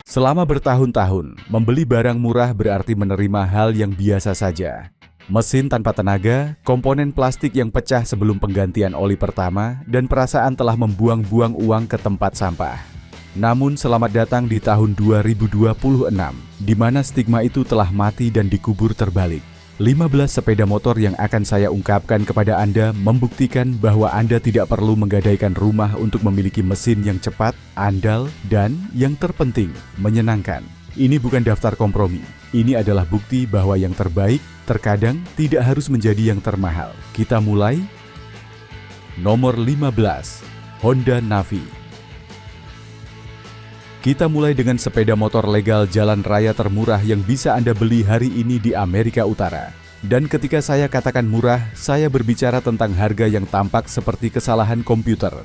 Selama bertahun-tahun, membeli barang murah berarti menerima hal yang biasa saja. Mesin tanpa tenaga, komponen plastik yang pecah sebelum penggantian oli pertama, dan perasaan telah membuang-buang uang ke tempat sampah. Namun selamat datang di tahun 2026, di mana stigma itu telah mati dan dikubur terbalik. 15 sepeda motor yang akan saya ungkapkan kepada Anda membuktikan bahwa Anda tidak perlu menggadaikan rumah untuk memiliki mesin yang cepat, andal, dan yang terpenting, menyenangkan. Ini bukan daftar kompromi. Ini adalah bukti bahwa yang terbaik terkadang tidak harus menjadi yang termahal. Kita mulai. Nomor 15, Honda Navi. Kita mulai dengan sepeda motor legal jalan raya termurah yang bisa Anda beli hari ini di Amerika Utara. Dan ketika saya katakan murah, saya berbicara tentang harga yang tampak seperti kesalahan komputer.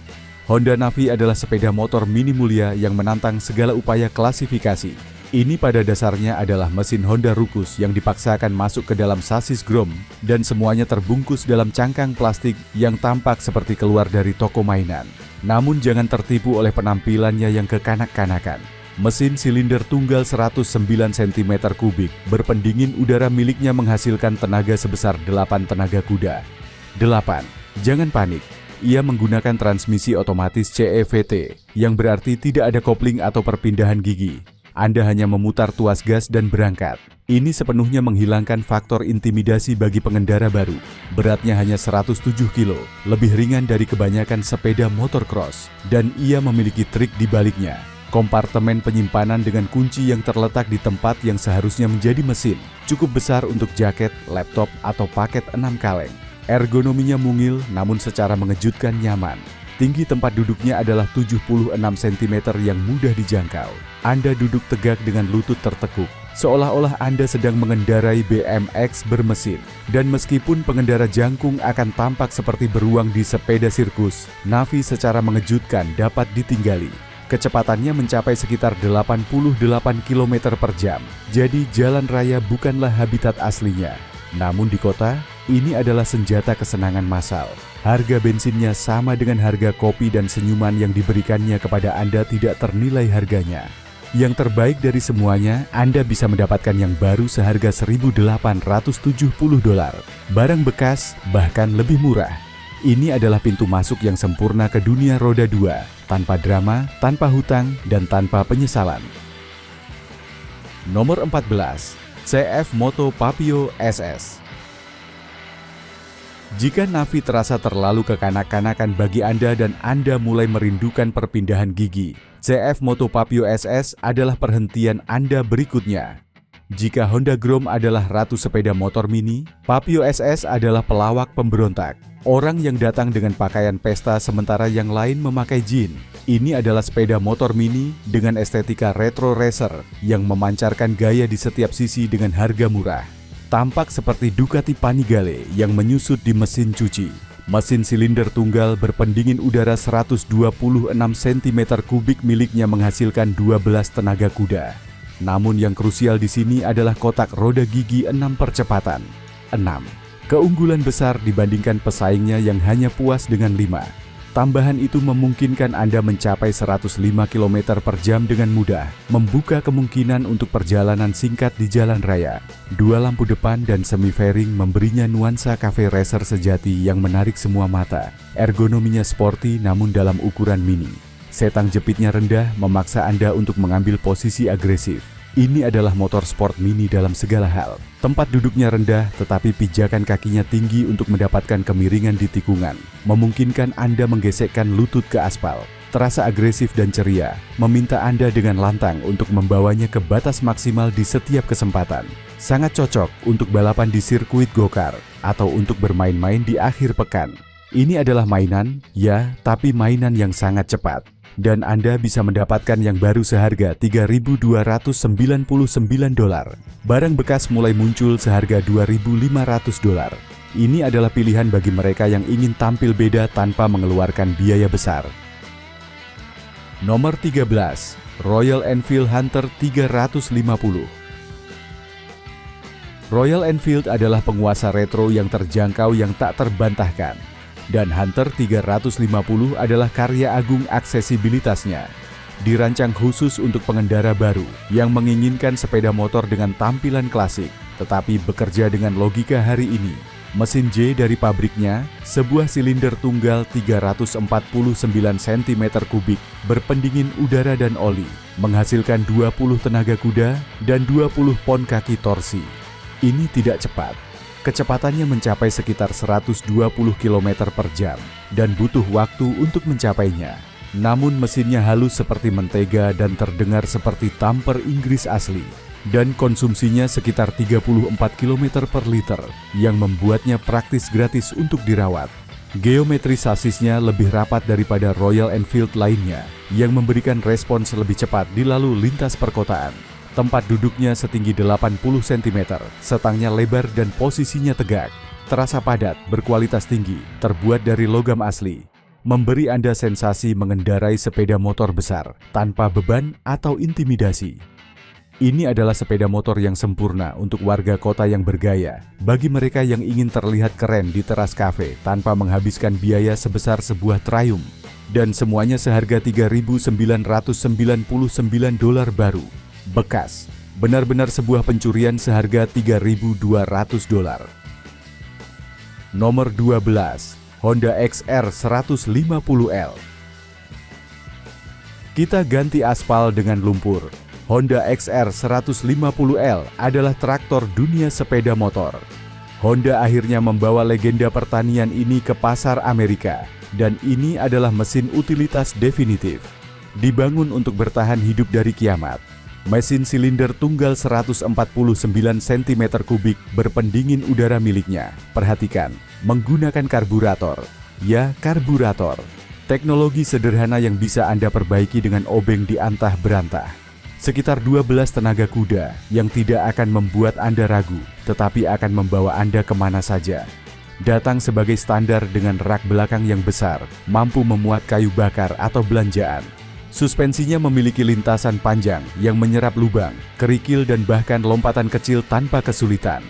Honda Navi adalah sepeda motor mini mulia yang menantang segala upaya klasifikasi. Ini pada dasarnya adalah mesin Honda Rucus yang dipaksakan masuk ke dalam sasis Grom dan semuanya terbungkus dalam cangkang plastik yang tampak seperti keluar dari toko mainan. Namun jangan tertipu oleh penampilannya yang kekanak-kanakan. Mesin silinder tunggal 109 cm3 berpendingin udara miliknya menghasilkan tenaga sebesar 8 tenaga kuda. 8. Jangan panik. Ia menggunakan transmisi otomatis CVT, yang berarti tidak ada kopling atau perpindahan gigi. Anda hanya memutar tuas gas dan berangkat. Ini sepenuhnya menghilangkan faktor intimidasi bagi pengendara baru. Beratnya hanya 107 kilo, lebih ringan dari kebanyakan sepeda motor cross. Dan ia memiliki trik di baliknya. Kompartemen penyimpanan dengan kunci yang terletak di tempat yang seharusnya menjadi mesin. Cukup besar untuk jaket, laptop, atau paket 6 kaleng. Ergonominya mungil namun secara mengejutkan nyaman. Tinggi tempat duduknya adalah 76 cm yang mudah dijangkau. Anda duduk tegak dengan lutut tertekuk, seolah-olah Anda sedang mengendarai BMX bermesin. Dan meskipun pengendara jangkung akan tampak seperti beruang di sepeda sirkus, Navi secara mengejutkan dapat ditinggali. Kecepatannya mencapai sekitar 88 km per jam. Jadi jalan raya bukanlah habitat aslinya. Namun di kota, ini adalah senjata kesenangan massal. Harga bensinnya sama dengan harga kopi dan senyuman yang diberikannya kepada Anda tidak ternilai harganya. Yang terbaik dari semuanya, Anda bisa mendapatkan yang baru seharga $1.870. Barang bekas bahkan lebih murah. Ini adalah pintu masuk yang sempurna ke dunia roda 2, tanpa drama, tanpa hutang, dan tanpa penyesalan. Nomor 14, CF Moto Papio SS. Jika Navi terasa terlalu kekanak-kanakan bagi Anda dan Anda mulai merindukan perpindahan gigi, CF Moto Papio SS adalah perhentian Anda berikutnya. Jika Honda Grom adalah ratu sepeda motor mini, Papio SS adalah pelawak pemberontak. Orang yang datang dengan pakaian pesta sementara yang lain memakai jean. Ini adalah sepeda motor mini dengan estetika retro racer yang memancarkan gaya di setiap sisi dengan harga murah. Tampak seperti Ducati Panigale yang menyusut di mesin cuci. Mesin silinder tunggal berpendingin udara 126 cm3 miliknya menghasilkan 12 tenaga kuda. Namun yang krusial di sini adalah kotak roda gigi 6 percepatan. 6. Keunggulan besar dibandingkan pesaingnya yang hanya puas dengan 5. Tambahan itu memungkinkan Anda mencapai 105 km per jam dengan mudah, membuka kemungkinan untuk perjalanan singkat di jalan raya. 2 lampu depan dan semi-fairing memberinya nuansa cafe racer sejati yang menarik semua mata. Ergonominya sporty namun dalam ukuran mini. Setang jepitnya rendah memaksa Anda untuk mengambil posisi agresif. Ini adalah motor sport mini dalam segala hal. Tempat duduknya rendah tetapi pijakan kakinya tinggi untuk mendapatkan kemiringan di tikungan. Memungkinkan Anda menggesekkan lutut ke aspal. Terasa agresif dan ceria, meminta Anda dengan lantang untuk membawanya ke batas maksimal di setiap kesempatan. Sangat cocok untuk balapan di sirkuit go-kart atau untuk bermain-main di akhir pekan. Ini adalah mainan, ya, tapi mainan yang sangat cepat. Dan Anda bisa mendapatkan yang baru seharga $3.299. Barang bekas mulai muncul seharga $2.500. Ini adalah pilihan bagi mereka yang ingin tampil beda tanpa mengeluarkan biaya besar. Nomor 13, Royal Enfield Hunter 350. Royal Enfield adalah penguasa retro yang terjangkau yang tak terbantahkan. Dan Hunter 350 adalah karya agung aksesibilitasnya. dirancang khusus untuk pengendara baru yang menginginkan sepeda motor dengan tampilan klasik, tetapi bekerja dengan logika hari ini. Mesin J dari pabriknya, sebuah silinder tunggal 349 cm3 berpendingin udara dan oli, menghasilkan 20 tenaga kuda dan 20 pon kaki torsi. Ini tidak cepat. Kecepatannya mencapai sekitar 120 km per jam dan butuh waktu untuk mencapainya. Namun mesinnya halus seperti mentega dan terdengar seperti tamper Inggris asli. Dan konsumsinya sekitar 34 km per liter yang membuatnya praktis gratis untuk dirawat. Geometri sasisnya lebih rapat daripada Royal Enfield lainnya yang memberikan respons lebih cepat di lalu lintas perkotaan. Tempat duduknya setinggi 80 cm, setangnya lebar dan posisinya tegak. Terasa padat, berkualitas tinggi, terbuat dari logam asli. Memberi Anda sensasi mengendarai sepeda motor besar tanpa beban atau intimidasi. Ini adalah sepeda motor yang sempurna untuk warga kota yang bergaya, bagi mereka yang ingin terlihat keren di teras kafe tanpa menghabiskan biaya sebesar sebuah Triumph. Dan semuanya seharga $3.999 baru. Bekas, benar-benar sebuah pencurian seharga $3.200. Nomor 12, Honda XR 150L. Kita ganti aspal dengan lumpur. Honda XR 150L adalah traktor dunia sepeda motor. Honda akhirnya membawa legenda pertanian ini ke pasar Amerika, dan ini adalah mesin utilitas definitif. Dibangun untuk bertahan hidup dari kiamat. Mesin silinder tunggal 149 cm3 berpendingin udara miliknya. Perhatikan, menggunakan karburator. Ya, karburator. Teknologi sederhana yang bisa Anda perbaiki dengan obeng diantah berantah. Sekitar 12 tenaga kuda yang tidak akan membuat Anda ragu, tetapi akan membawa Anda kemana saja. Datang sebagai standar dengan rak belakang yang besar, mampu memuat kayu bakar atau belanjaan. Suspensinya memiliki lintasan panjang yang menyerap lubang, kerikil dan bahkan lompatan kecil tanpa kesulitan.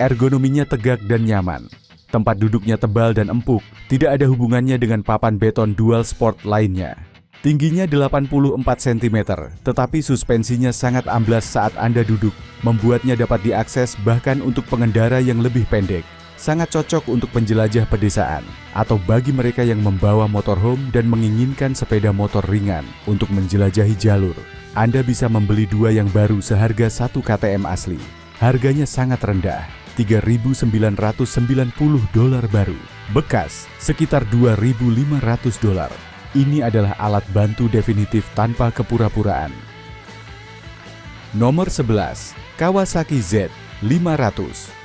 Ergonominya tegak dan nyaman. Tempat duduknya tebal dan empuk, tidak ada hubungannya dengan papan beton dual sport lainnya. Tingginya 84 cm, tetapi suspensinya sangat amblas saat Anda duduk, membuatnya dapat diakses bahkan untuk pengendara yang lebih pendek. Sangat cocok untuk penjelajah pedesaan, atau bagi mereka yang membawa motorhome dan menginginkan sepeda motor ringan untuk menjelajahi jalur. Anda bisa membeli dua yang baru seharga 1 KTM asli. Harganya sangat rendah, $3.990 baru. Bekas, sekitar $2.500. Ini adalah alat bantu definitif tanpa kepura-puraan. Nomor 11, Kawasaki Z500.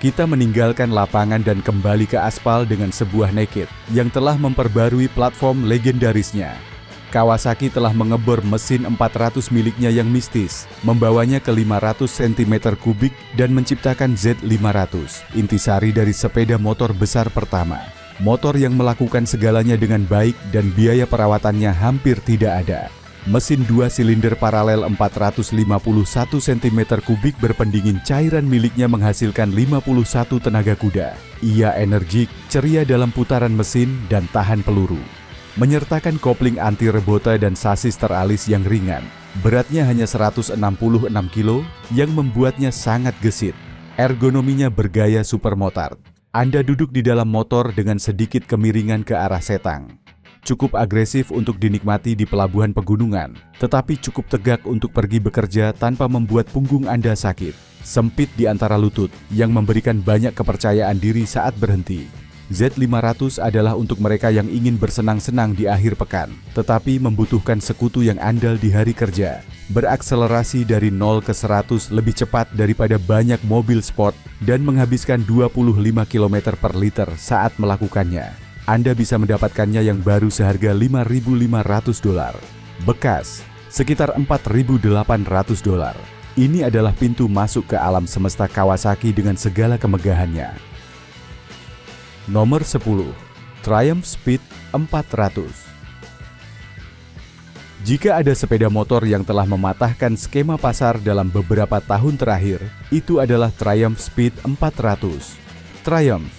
Kita meninggalkan lapangan dan kembali ke aspal dengan sebuah naked yang telah memperbarui platform legendarisnya. Kawasaki telah mengebor mesin 400 miliknya yang mistis, membawanya ke 500 cm3 dan menciptakan Z500, intisari dari sepeda motor besar pertama. Motor yang melakukan segalanya dengan baik dan biaya perawatannya hampir tidak ada. Mesin 2 silinder paralel 451 cm3 berpendingin cairan miliknya menghasilkan 51 tenaga kuda. Ia energik, ceria dalam putaran mesin dan tahan peluru. Menyertakan kopling anti rebota dan sasis teralis yang ringan. Beratnya hanya 166 kg yang membuatnya sangat gesit. Ergonominya bergaya supermotard. Anda duduk di dalam motor dengan sedikit kemiringan ke arah setang. Cukup agresif untuk dinikmati di pelabuhan pegunungan, tetapi cukup tegak untuk pergi bekerja tanpa membuat punggung Anda sakit. Sempit di antara lutut yang memberikan banyak kepercayaan diri saat berhenti. Z500 adalah untuk mereka yang ingin bersenang-senang di akhir pekan, tetapi membutuhkan sekutu yang andal di hari kerja. Berakselerasi dari 0 ke 100 lebih cepat daripada banyak mobil sport dan menghabiskan 25 km per liter saat melakukannya. Anda bisa mendapatkannya yang baru seharga $5.500. Bekas, sekitar $4.800. Ini adalah pintu masuk ke alam semesta Kawasaki dengan segala kemegahannya. Nomor 10, Triumph Speed 400. Jika ada sepeda motor yang telah mematahkan skema pasar dalam beberapa tahun terakhir, itu adalah Triumph Speed 400. Triumph,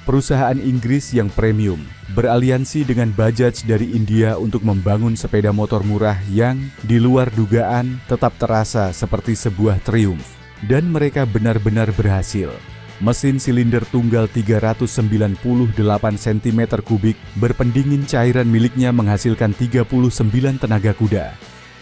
Perusahaan Inggris yang premium beraliansi dengan Bajaj dari India untuk membangun sepeda motor murah yang di luar dugaan tetap terasa seperti sebuah triumf. Dan mereka benar-benar berhasil. Mesin silinder tunggal 398 cm3 berpendingin cairan miliknya menghasilkan 39 tenaga kuda.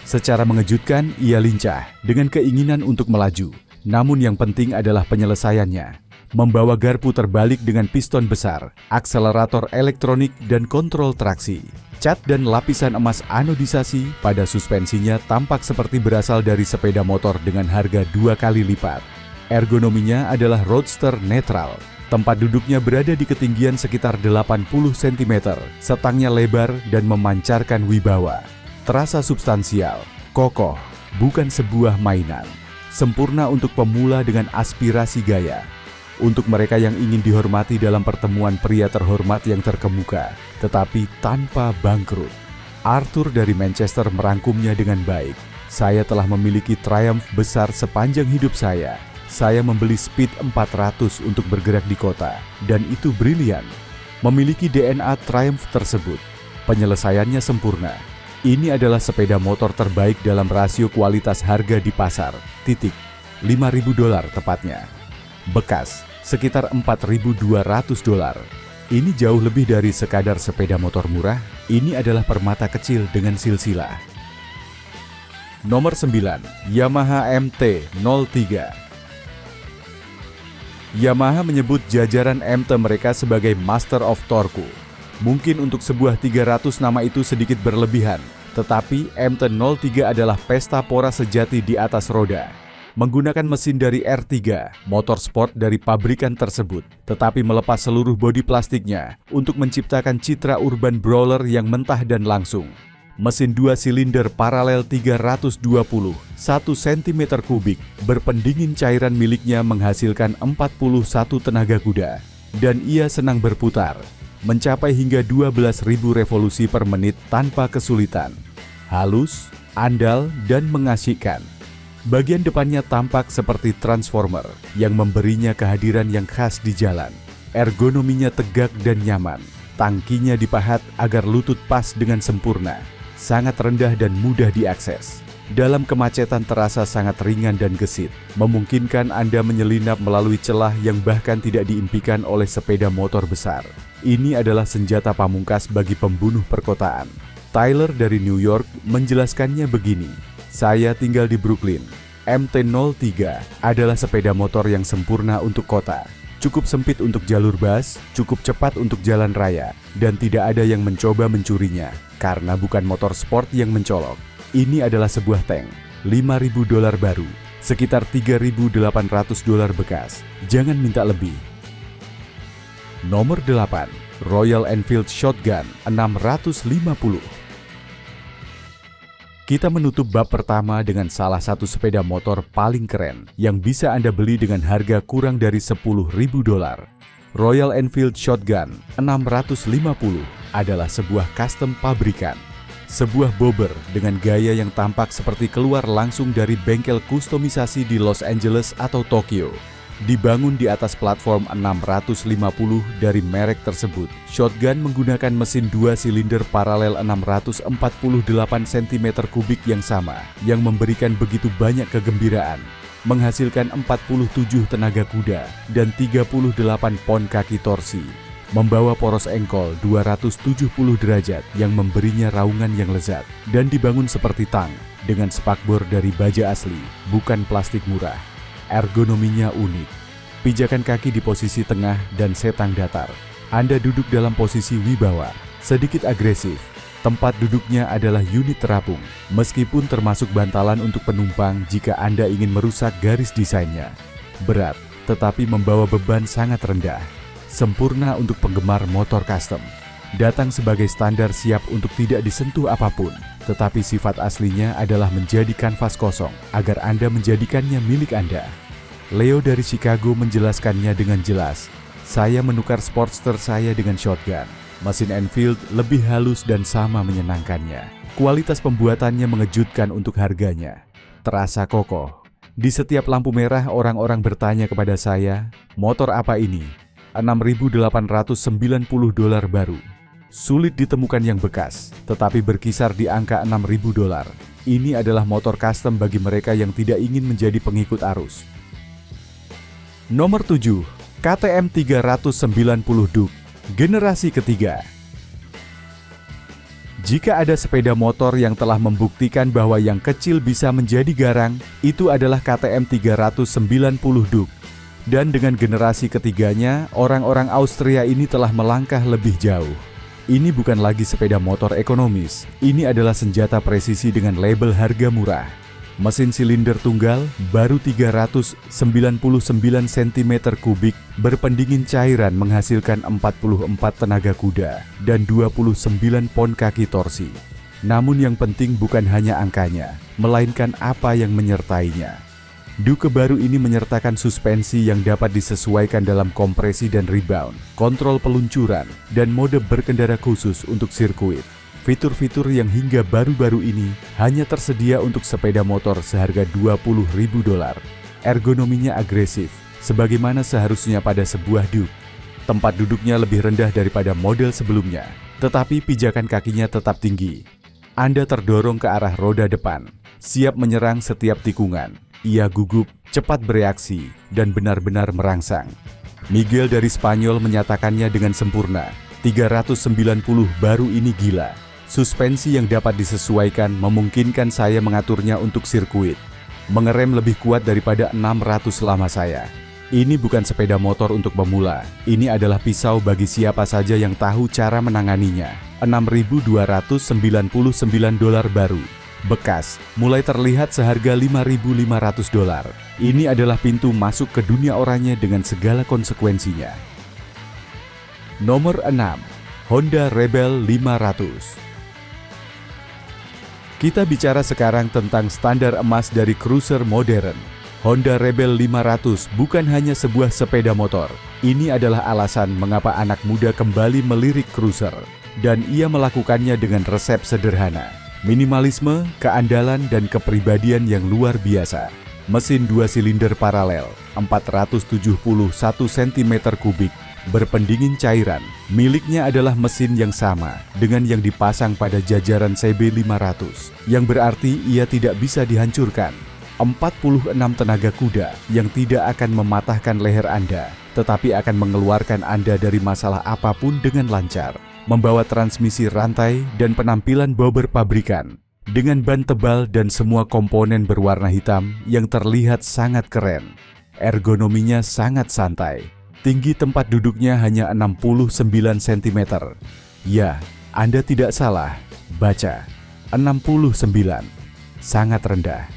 Secara mengejutkan, ia lincah dengan keinginan untuk melaju. Namun yang penting adalah penyelesaiannya. Membawa garpu terbalik dengan piston besar, akselerator elektronik, dan kontrol traksi. Cat dan lapisan emas anodisasi pada suspensinya tampak seperti berasal dari sepeda motor dengan harga 2 kali lipat. Ergonominya adalah roadster netral. Tempat duduknya berada di ketinggian sekitar 80 cm, setangnya lebar dan memancarkan wibawa. Terasa substansial, kokoh, bukan sebuah mainan. Sempurna untuk pemula dengan aspirasi gaya. Untuk mereka yang ingin dihormati dalam pertemuan pria terhormat yang terkemuka, tetapi tanpa bangkrut. Arthur dari Manchester merangkumnya dengan baik. Saya telah memiliki Triumph besar sepanjang hidup saya. Saya membeli Speed 400 untuk bergerak di kota, dan itu brilian. Memiliki DNA Triumph tersebut, penyelesaiannya sempurna. Ini adalah sepeda motor terbaik dalam rasio kualitas harga di pasar. $5.000 tepatnya. Bekas, sekitar $4.200. Ini jauh lebih dari sekadar sepeda motor murah. Ini adalah permata kecil dengan silsilah. Nomor 9, Yamaha MT-03. Yamaha menyebut jajaran MT mereka sebagai Master of Torque. Mungkin untuk sebuah 300 nama itu sedikit berlebihan, tetapi MT-03 adalah pesta pora sejati di atas roda. Menggunakan mesin dari R3, motor sport dari pabrikan tersebut, tetapi melepas seluruh bodi plastiknya untuk menciptakan citra urban brawler yang mentah dan langsung. Mesin 2 silinder paralel 320, 1 cm3, berpendingin cairan miliknya menghasilkan 41 tenaga kuda. Dan ia senang berputar, mencapai hingga 12.000 revolusi per menit tanpa kesulitan. Halus, andal, dan mengasyikkan. Bagian depannya tampak seperti transformer yang memberinya kehadiran yang khas di jalan. Ergonominya tegak dan nyaman. Tangkinya dipahat agar lutut pas dengan sempurna. Sangat rendah dan mudah diakses. Dalam kemacetan terasa sangat ringan dan gesit, memungkinkan Anda menyelinap melalui celah yang bahkan tidak diimpikan oleh sepeda motor besar. Ini adalah senjata pamungkas bagi pembunuh perkotaan. Tyler dari New York menjelaskannya begini. Saya tinggal di Brooklyn. MT-03 adalah sepeda motor yang sempurna untuk kota. Cukup sempit untuk jalur bus, cukup cepat untuk jalan raya, dan tidak ada yang mencoba mencurinya karena bukan motor sport yang mencolok. Ini adalah sebuah tank, $5.000 baru, sekitar $3.800 bekas. Jangan minta lebih. Nomor 8, Royal Enfield Shotgun 650. Kita menutup bab pertama dengan salah satu sepeda motor paling keren yang bisa Anda beli dengan harga kurang dari $10.000. Royal Enfield Shotgun 650 adalah sebuah custom pabrikan. Sebuah bobber dengan gaya yang tampak seperti keluar langsung dari bengkel kustomisasi di Los Angeles atau Tokyo. Dibangun di atas platform 650 dari merek tersebut, Shotgun menggunakan mesin 2 silinder paralel 648 cm3 yang sama, yang memberikan begitu banyak kegembiraan, menghasilkan 47 tenaga kuda dan 38 pon kaki torsi, membawa poros engkol 270 derajat yang memberinya raungan yang lezat, dan dibangun seperti tang dengan spakbor dari baja asli, bukan plastik murah. Ergonominya unik. Pijakan kaki di posisi tengah dan setang datar. Anda duduk dalam posisi wibawa, sedikit agresif. Tempat duduknya adalah unit terapung, meskipun termasuk bantalan untuk penumpang jika Anda ingin merusak garis desainnya. Berat, tetapi membawa beban sangat rendah. Sempurna untuk penggemar motor custom. Datang sebagai standar siap untuk tidak disentuh apapun, tetapi sifat aslinya adalah menjadi kanvas kosong agar Anda menjadikannya milik Anda. Leo dari Chicago menjelaskannya dengan jelas. Saya menukar Sportster saya dengan Shotgun. Mesin Enfield lebih halus dan sama menyenangkannya. Kualitas pembuatannya mengejutkan untuk harganya. Terasa kokoh. Di setiap lampu merah orang-orang bertanya kepada saya, motor apa ini? $6.890 baru. Sulit ditemukan yang bekas, tetapi berkisar di angka $6.000. Ini adalah motor custom bagi mereka yang tidak ingin menjadi pengikut arus. Nomor 7, KTM 390 Duke, generasi ketiga. Jika ada sepeda motor yang telah membuktikan bahwa yang kecil bisa menjadi garang, itu adalah KTM 390 Duke. Dan dengan generasi ketiganya, orang-orang Austria ini telah melangkah lebih jauh. Ini bukan lagi sepeda motor ekonomis, ini adalah senjata presisi dengan label harga murah. Mesin silinder tunggal, baru 399 cm3, berpendingin cairan menghasilkan 44 tenaga kuda dan 29 pon kaki torsi. Namun yang penting bukan hanya angkanya, melainkan apa yang menyertainya. Duke baru ini menyertakan suspensi yang dapat disesuaikan dalam kompresi dan rebound, kontrol peluncuran, dan mode berkendara khusus untuk sirkuit. Fitur-fitur yang hingga baru-baru ini hanya tersedia untuk sepeda motor seharga $20.000. Ergonominya agresif, sebagaimana seharusnya pada sebuah Duke. Tempat duduknya lebih rendah daripada model sebelumnya, tetapi pijakan kakinya tetap tinggi. Anda terdorong ke arah roda depan, siap menyerang setiap tikungan. Ia gugup, cepat bereaksi, dan benar-benar merangsang. Miguel dari Spanyol menyatakannya dengan sempurna. 390 baru ini gila. Suspensi yang dapat disesuaikan memungkinkan saya mengaturnya untuk sirkuit. Mengerem lebih kuat daripada 600 lama saya. Ini bukan sepeda motor untuk pemula. Ini adalah pisau bagi siapa saja yang tahu cara menanganinya. $6.299 baru. Bekas, mulai terlihat seharga $5.500. Ini adalah pintu masuk ke dunia oranye dengan segala konsekuensinya. Nomor 6, Honda Rebel 500. Kita bicara sekarang tentang standar emas dari cruiser modern. Honda Rebel 500 bukan hanya sebuah sepeda motor. Ini adalah alasan mengapa anak muda kembali melirik cruiser. Dan ia melakukannya dengan resep sederhana. Minimalisme, keandalan, dan kepribadian yang luar biasa. Mesin 2 silinder paralel, 471 cm3, berpendingin cairan. Miliknya adalah mesin yang sama dengan yang dipasang pada jajaran CB500, yang berarti ia tidak bisa dihancurkan. 46 tenaga kuda yang tidak akan mematahkan leher Anda, tetapi akan mengeluarkan Anda dari masalah apapun dengan lancar. Membawa transmisi rantai dan penampilan bobber pabrikan dengan ban tebal dan semua komponen berwarna hitam yang terlihat sangat keren. Ergonominya sangat santai. Tinggi tempat duduknya hanya 69 cm. Ya, Anda tidak salah. Baca, 69. Sangat rendah.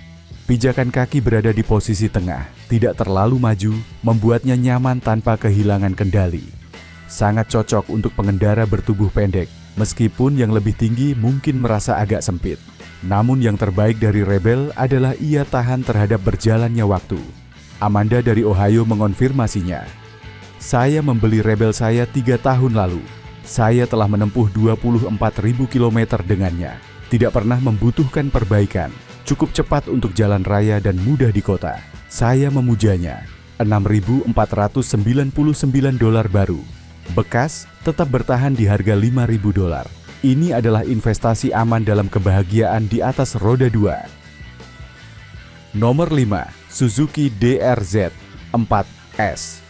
Pijakan kaki berada di posisi tengah, tidak terlalu maju, membuatnya nyaman tanpa kehilangan kendali. Sangat cocok untuk pengendara bertubuh pendek, meskipun yang lebih tinggi mungkin merasa agak sempit. Namun yang terbaik dari Rebel adalah ia tahan terhadap berjalannya waktu. Amanda dari Ohio mengonfirmasinya. Saya membeli Rebel saya 3 tahun lalu. Saya telah menempuh 24.000 km dengannya. Tidak pernah membutuhkan perbaikan. Cukup cepat untuk jalan raya dan mudah di kota. Saya memujanya. $6.499 baru. Bekas tetap bertahan di harga $5.000. Ini adalah investasi aman dalam kebahagiaan di atas roda 2. Nomor 5, Suzuki DRZ 4S.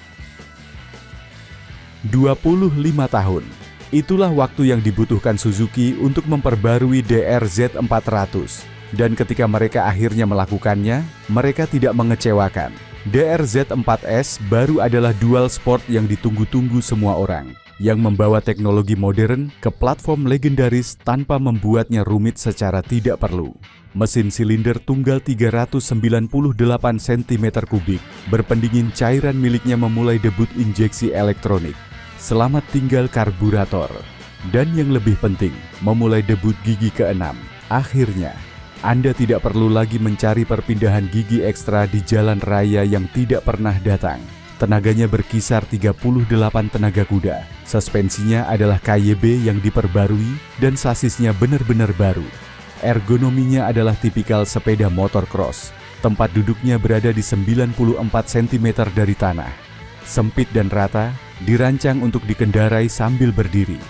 25 tahun. Itulah waktu yang dibutuhkan Suzuki untuk memperbarui DRZ 400. Dan ketika mereka akhirnya melakukannya, mereka tidak mengecewakan. DRZ 4S baru adalah dual sport yang ditunggu-tunggu semua orang, yang membawa teknologi modern ke platform legendaris tanpa membuatnya rumit secara tidak perlu. Mesin silinder tunggal 398 cm3, berpendingin cairan miliknya memulai debut injeksi elektronik. Selamat tinggal karburator. Dan yang lebih penting, memulai debut gigi ke-6. Akhirnya, Anda tidak perlu lagi mencari perpindahan gigi ekstra di jalan raya yang tidak pernah datang. Tenaganya berkisar 38 tenaga kuda. Suspensinya adalah KYB yang diperbarui dan sasisnya benar-benar baru. Ergonominya adalah tipikal sepeda motor cross. Tempat duduknya berada di 94 cm dari tanah. Sempit dan rata, dirancang untuk dikendarai sambil berdiri.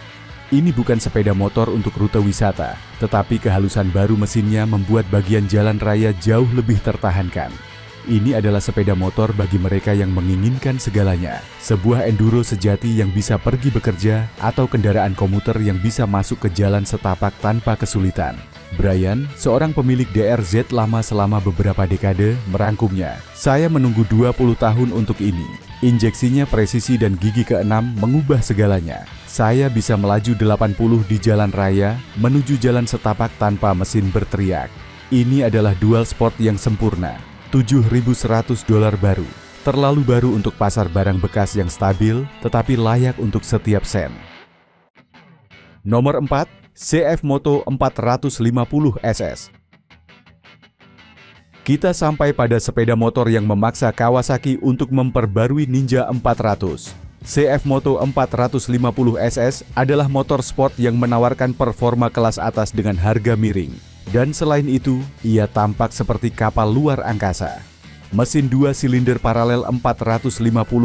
Ini bukan sepeda motor untuk rute wisata, tetapi kehalusan baru mesinnya membuat bagian jalan raya jauh lebih tertahankan. Ini adalah sepeda motor bagi mereka yang menginginkan segalanya. Sebuah enduro sejati yang bisa pergi bekerja atau kendaraan komuter yang bisa masuk ke jalan setapak tanpa kesulitan. Brian, seorang pemilik DRZ lama selama beberapa dekade, merangkumnya. Saya menunggu 20 tahun untuk ini. Injeksinya presisi dan gigi ke-6 mengubah segalanya. Saya bisa melaju 80 di jalan raya menuju jalan setapak tanpa mesin berteriak. Ini adalah dual sport yang sempurna. $7.100 baru. Terlalu baru untuk pasar barang bekas yang stabil, tetapi layak untuk setiap sen. Nomor 4, CF Moto 450 SS. Kita sampai pada sepeda motor yang memaksa Kawasaki untuk memperbarui Ninja 400. CF Moto 450 SS adalah motor sport yang menawarkan performa kelas atas dengan harga miring. Dan selain itu, ia tampak seperti kapal luar angkasa. Mesin 2 silinder paralel 450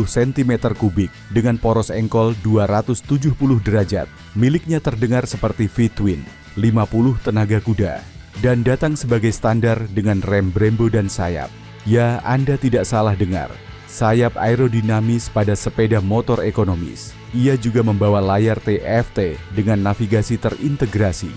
cm3 dengan poros engkol 270 derajat. Miliknya terdengar seperti V-twin, 50 tenaga kuda, dan datang sebagai standar dengan rem Brembo dan sayap. Ya, Anda tidak salah dengar. Sayap aerodinamis pada sepeda motor ekonomis. Ia juga membawa layar TFT dengan navigasi terintegrasi.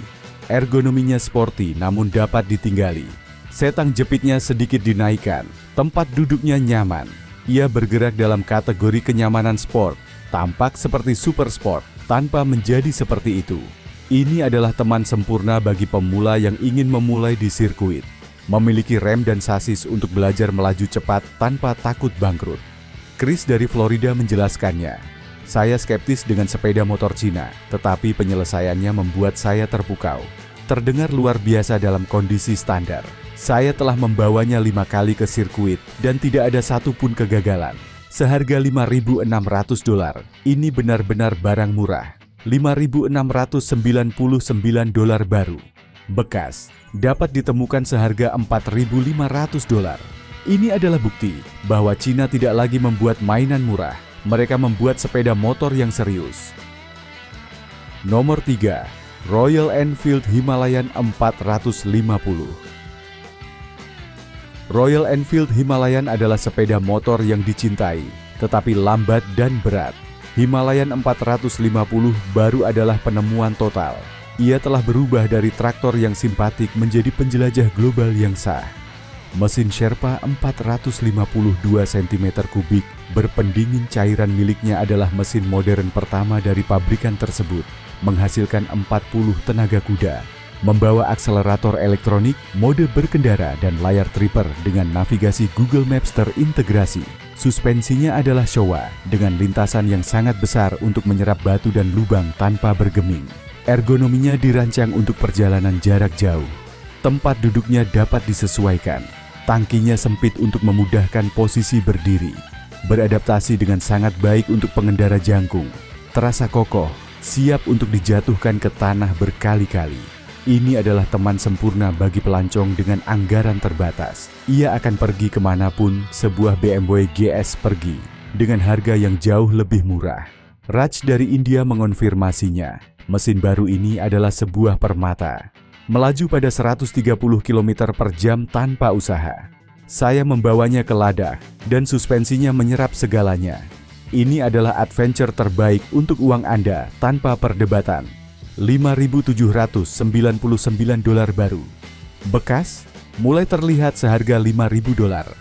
Ergonominya sporty namun dapat ditinggali. Setang jepitnya sedikit dinaikkan, tempat duduknya nyaman. Ia bergerak dalam kategori kenyamanan sport, tampak seperti super sport tanpa menjadi seperti itu. Ini adalah teman sempurna bagi pemula yang ingin memulai di sirkuit. Memiliki rem dan sasis untuk belajar melaju cepat tanpa takut bangkrut. Chris dari Florida menjelaskannya. Saya skeptis dengan sepeda motor Cina, tetapi penyelesaiannya membuat saya terpukau. Terdengar luar biasa dalam kondisi standar. Saya telah membawanya 5 kali ke sirkuit dan tidak ada satupun kegagalan. Seharga $5.600, ini benar-benar barang murah. $5.699 baru. Bekas, dapat ditemukan seharga $4.500. Ini adalah bukti bahwa Cina tidak lagi membuat mainan murah. Mereka membuat sepeda motor yang serius. Nomor 3, Royal Enfield Himalayan 450. Royal Enfield Himalayan adalah sepeda motor yang dicintai, tetapi lambat dan berat. Himalayan 450 baru adalah penemuan total. Ia telah berubah dari traktor yang simpatik menjadi penjelajah global yang sah. Mesin Sherpa 452 cm3 berpendingin cairan miliknya adalah mesin modern pertama dari pabrikan tersebut, menghasilkan 40 tenaga kuda, membawa akselerator elektronik, mode berkendara, dan layar tripper dengan navigasi Google Maps terintegrasi. Suspensinya adalah Showa dengan lintasan yang sangat besar untuk menyerap batu dan lubang tanpa bergeming. Ergonominya dirancang untuk perjalanan jarak jauh. Tempat duduknya dapat disesuaikan. Tangkinya sempit untuk memudahkan posisi berdiri. Beradaptasi dengan sangat baik untuk pengendara jangkung. Terasa kokoh, siap untuk dijatuhkan ke tanah berkali-kali. Ini adalah teman sempurna bagi pelancong dengan anggaran terbatas. Ia akan pergi kemanapun sebuah BMW GS pergi dengan harga yang jauh lebih murah. Raj dari India mengonfirmasinya. Mesin baru ini adalah sebuah permata. Melaju pada 130 km per jam tanpa usaha. Saya membawanya ke Ladakh dan suspensinya menyerap segalanya. Ini adalah adventure terbaik untuk uang Anda tanpa perdebatan. $5.799 baru. Bekas, mulai terlihat seharga $5.000.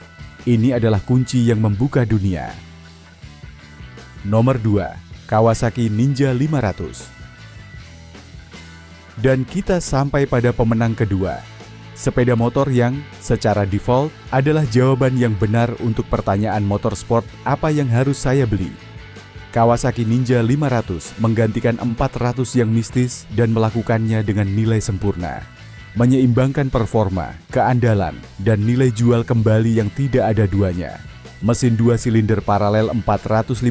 Ini adalah kunci yang membuka dunia. Nomor 2, Kawasaki Ninja 500. Dan kita sampai pada pemenang kedua. Sepeda motor yang, secara default, adalah jawaban yang benar untuk pertanyaan motorsport apa yang harus saya beli. Kawasaki Ninja 500 menggantikan 400 yang mistis dan melakukannya dengan nilai sempurna. Menyeimbangkan performa, keandalan, dan nilai jual kembali yang tidak ada duanya. Mesin 2 silinder paralel 451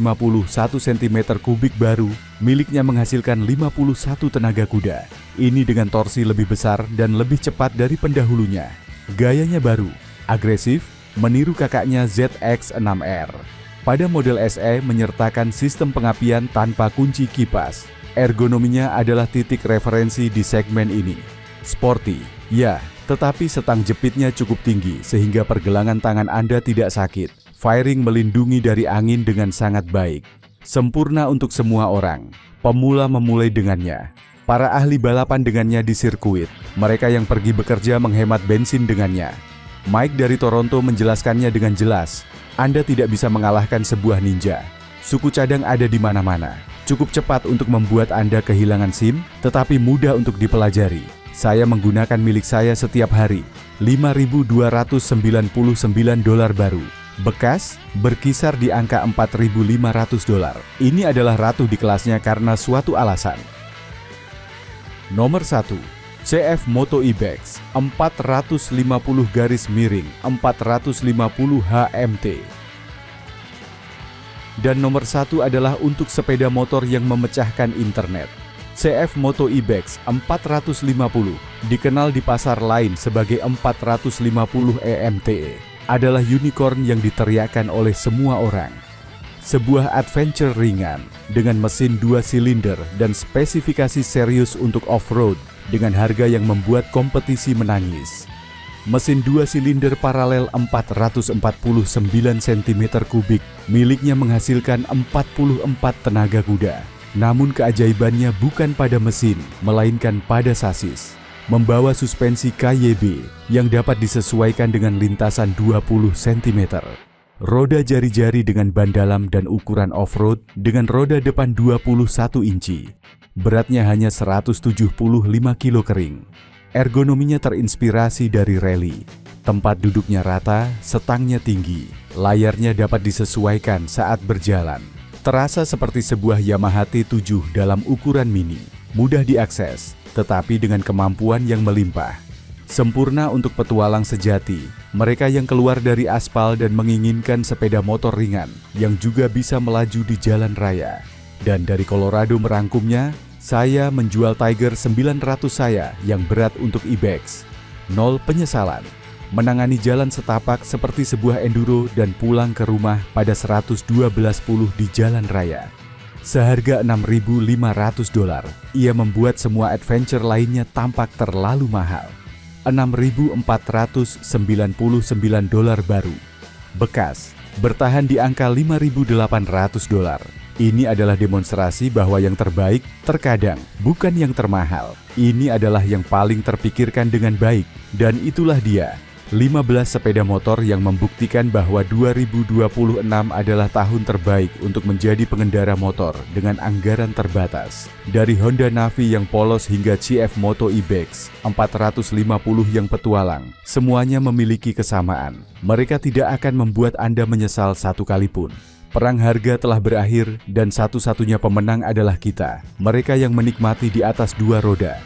cm3 baru, miliknya menghasilkan 51 tenaga kuda. Ini dengan torsi lebih besar dan lebih cepat dari pendahulunya. Gayanya baru, agresif, meniru kakaknya ZX-6R. Pada model SE menyertakan sistem pengapian tanpa kunci kipas. Ergonominya adalah titik referensi di segmen ini. Sporty, ya, tetapi setang jepitnya cukup tinggi sehingga pergelangan tangan Anda tidak sakit. Fairing melindungi dari angin dengan sangat baik. Sempurna untuk semua orang. Pemula memulai dengannya. Para ahli balapan dengannya di sirkuit. Mereka yang pergi bekerja menghemat bensin dengannya. Mike dari Toronto menjelaskannya dengan jelas. Anda tidak bisa mengalahkan sebuah ninja. Suku cadang ada di mana-mana. Cukup cepat untuk membuat Anda kehilangan SIM, tetapi mudah untuk dipelajari. Saya menggunakan milik saya setiap hari. $5.299 baru. Bekas berkisar di angka $4.500. Ini adalah ratu di kelasnya karena suatu alasan. Nomor 1. CF Moto Ibex 450-450 HMT. Dan nomor 1 adalah untuk sepeda motor yang memecahkan internet. CF Moto Ibex 450 dikenal di pasar lain sebagai 450 EMTE, adalah unicorn yang diteriakan oleh semua orang. Sebuah adventure ringan dengan mesin 2 silinder dan spesifikasi serius untuk off-road dengan harga yang membuat kompetisi menangis. Mesin 2 silinder paralel 449 cm3 miliknya menghasilkan 44 tenaga kuda. Namun keajaibannya bukan pada mesin, melainkan pada sasis. Membawa suspensi KYB yang dapat disesuaikan dengan lintasan 20 cm. Roda jari-jari dengan ban dalam dan ukuran off-road dengan roda depan 21 inci. Beratnya hanya 175 kilo kering. Ergonominya terinspirasi dari rally. Tempat duduknya rata, setangnya tinggi. Layarnya dapat disesuaikan saat berjalan. Terasa seperti sebuah Yamaha T7 dalam ukuran mini. Mudah diakses, tetapi dengan kemampuan yang melimpah. Sempurna untuk petualang sejati, mereka yang keluar dari aspal dan menginginkan sepeda motor ringan yang juga bisa melaju di jalan raya. Dan dari Colorado merangkumnya, saya menjual Tiger 900 saya yang berat untuk Ibex. 0 penyesalan. Menangani jalan setapak seperti sebuah enduro dan pulang ke rumah pada 112.10 di jalan raya. Seharga $6.500, ia membuat semua adventure lainnya tampak terlalu mahal. $6.499 baru. Bekas, bertahan di angka $5.800. Ini adalah demonstrasi bahwa yang terbaik terkadang bukan yang termahal. Ini adalah yang paling terpikirkan dengan baik. Dan itulah dia, 15 sepeda motor yang membuktikan bahwa 2026 adalah tahun terbaik untuk menjadi pengendara motor dengan anggaran terbatas. Dari Honda Navi yang polos hingga CF Moto Ibex 450 yang petualang, semuanya memiliki kesamaan. Mereka tidak akan membuat Anda menyesal satu kali pun. Perang harga telah berakhir dan satu-satunya pemenang adalah kita, mereka yang menikmati di atas 2 roda.